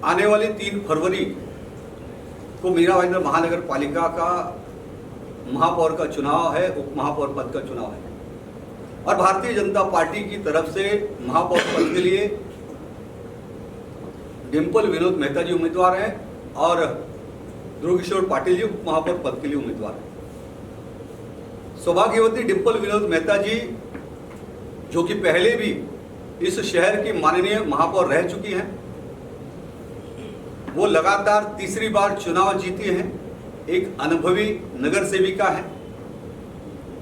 आने वाली 3 फरवरी को मीरा भाईंदर महानगर पालिका का महापौर का चुनाव है, उप महापौर पद का चुनाव है और भारतीय जनता पार्टी की तरफ से महापौर पद के लिए डिंपल विनोद मेहता जी उम्मीदवार हैं और ध्रुव किशोर पाटिल जी उप महापौर पद के लिए उम्मीदवार हैं। सौभाग्यवती डिंपल विनोद मेहता जी, जो कि पहले भी इस शहर की माननीय महापौर रह चुकी हैं, वो लगातार तीसरी बार चुनाव जीती हैं, एक अनुभवी नगर सेविका हैं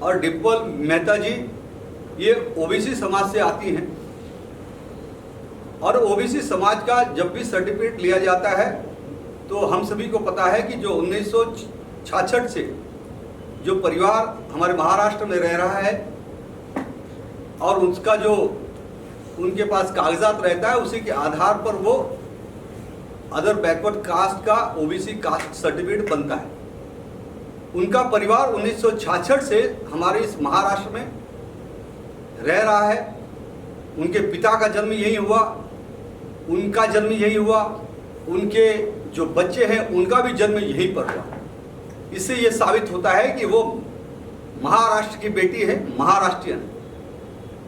और डिंपल मेहता जी ये ओबीसी समाज से आती हैं और ओबीसी समाज का जब भी सर्टिफिकेट लिया जाता है तो हम सभी को पता है कि जो 1966 से जो परिवार हमारे महाराष्ट्र में रह रहा है और उसका जो उनके पास कागजात रहता है उसी के आधार पर वो अदर बैकवर्ड कास्ट का ओबीसी कास्ट सर्टिफिकेट बनता है। उनका परिवार 1966 से हमारे इस महाराष्ट्र में रह रहा है। उनके पिता का जन्म यही हुआ, उनका जन्म यही हुआ, उनके जो बच्चे हैं उनका भी जन्म यहीं पर हुआ। इससे ये साबित होता है कि वो महाराष्ट्र की बेटी है, महाराष्ट्रियन।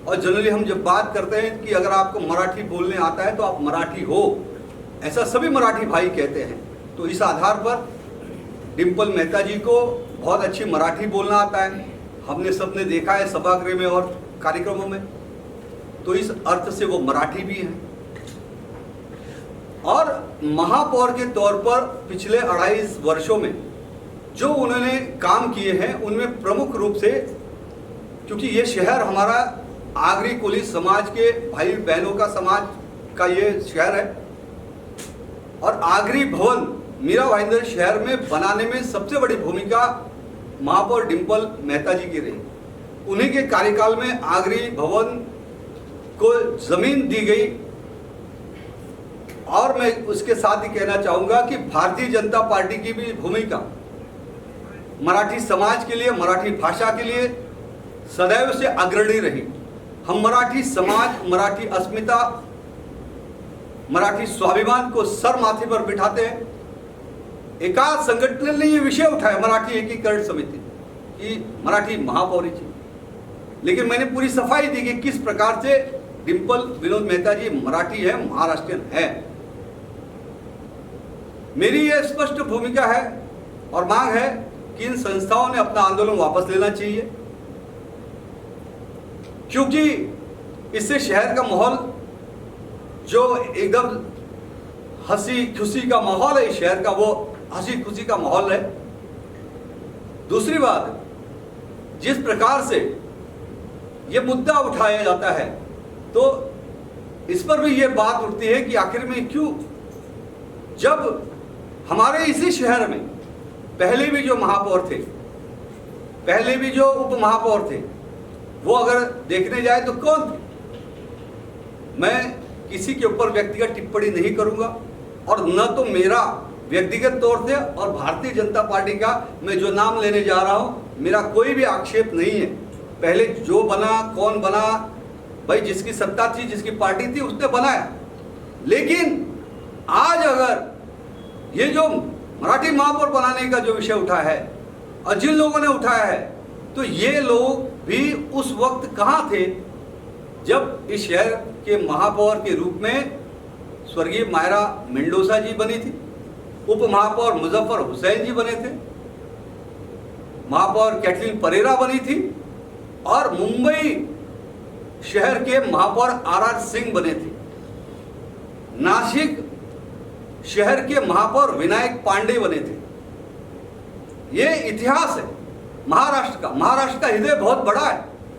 और जनरली हम जब बात करते हैं कि अगर आपको मराठी बोलने आता है तो आप मराठी हो, ऐसा सभी मराठी भाई कहते हैं। तो इस आधार पर डिंपल मेहता जी को बहुत अच्छी मराठी बोलना आता है, हमने सबने देखा है सभागृह में और कार्यक्रमों में, तो इस अर्थ से वो मराठी भी हैं। और महापौर के तौर पर पिछले 28 वर्षों में जो उन्होंने काम किए हैं उनमें प्रमुख रूप से, क्योंकि ये शहर हमारा आगरी कुली समाज के भाई बहनों का समाज का ये शहर है और आगरी भवन मीरा भाईंदर शहर में बनाने में सबसे बड़ी भूमिका महापौर डिंपल मेहता जी की रही। उन्हीं के कार्यकाल में आगरी भवन को जमीन दी गई और मैं उसके साथ ही कहना चाहूंगा कि भारतीय जनता पार्टी की भी भूमिका मराठी समाज के लिए, मराठी भाषा के लिए सदैव से अग्रणी रही। हम मराठी समाज, मराठी अस्मिता, मराठी स्वाभिमान को सर माथे पर बिठाते हैं। एकाध संगठन ने ये विषय उठाया, मराठी एकीकरण समिति की मराठी महापौरी थी, लेकिन मैंने पूरी सफाई दी कि किस प्रकार से डिंपल विनोद मेहता जी मराठी है, महाराष्ट्रियन है। मेरी यह स्पष्ट भूमिका है और मांग है कि इन संस्थाओं ने अपना आंदोलन वापस लेना चाहिए, क्योंकि इससे शहर का माहौल जो एकदम हंसी खुशी का माहौल है, इस शहर का वो हंसी खुशी का माहौल है। दूसरी बात, जिस प्रकार से ये मुद्दा उठाया जाता है तो इस पर भी ये बात उठती है कि आखिर में क्यों, जब हमारे इसी शहर में पहले भी जो महापौर थे, पहले भी जो उप महापौर थे, वो अगर देखने जाए तो कौन थे? मैं किसी के ऊपर व्यक्तिगत टिप्पणी नहीं करूंगा और न तो मेरा व्यक्तिगत तौर से और भारतीय जनता पार्टी का मैं जो नाम लेने जा रहा हूं, मेरा कोई भी आक्षेप नहीं है। पहले जो बना, कौन बना, भाई जिसकी सत्ता थी, जिसकी पार्टी थी, उसने बनाया। लेकिन आज अगर ये जो मराठी महापौर बनाने का जो विषय उठा है और जिन लोगों ने उठाया है, तो ये लोग भी उस वक्त कहाँ थे जब इस शहर के महापौर के रूप में स्वर्गीय मायरा मेंडोसा जी बनी थी, उप महापौर मुजफ्फर हुसैन जी बने थे, महापौर कैटलीन परेरा बनी थी और मुंबई शहर के महापौर आर सिंह बने थे। नासिक शहर के महापौर विनायक पांडे बने थे। ये इतिहास है महाराष्ट्र का। महाराष्ट्र का हृदय बहुत बड़ा है।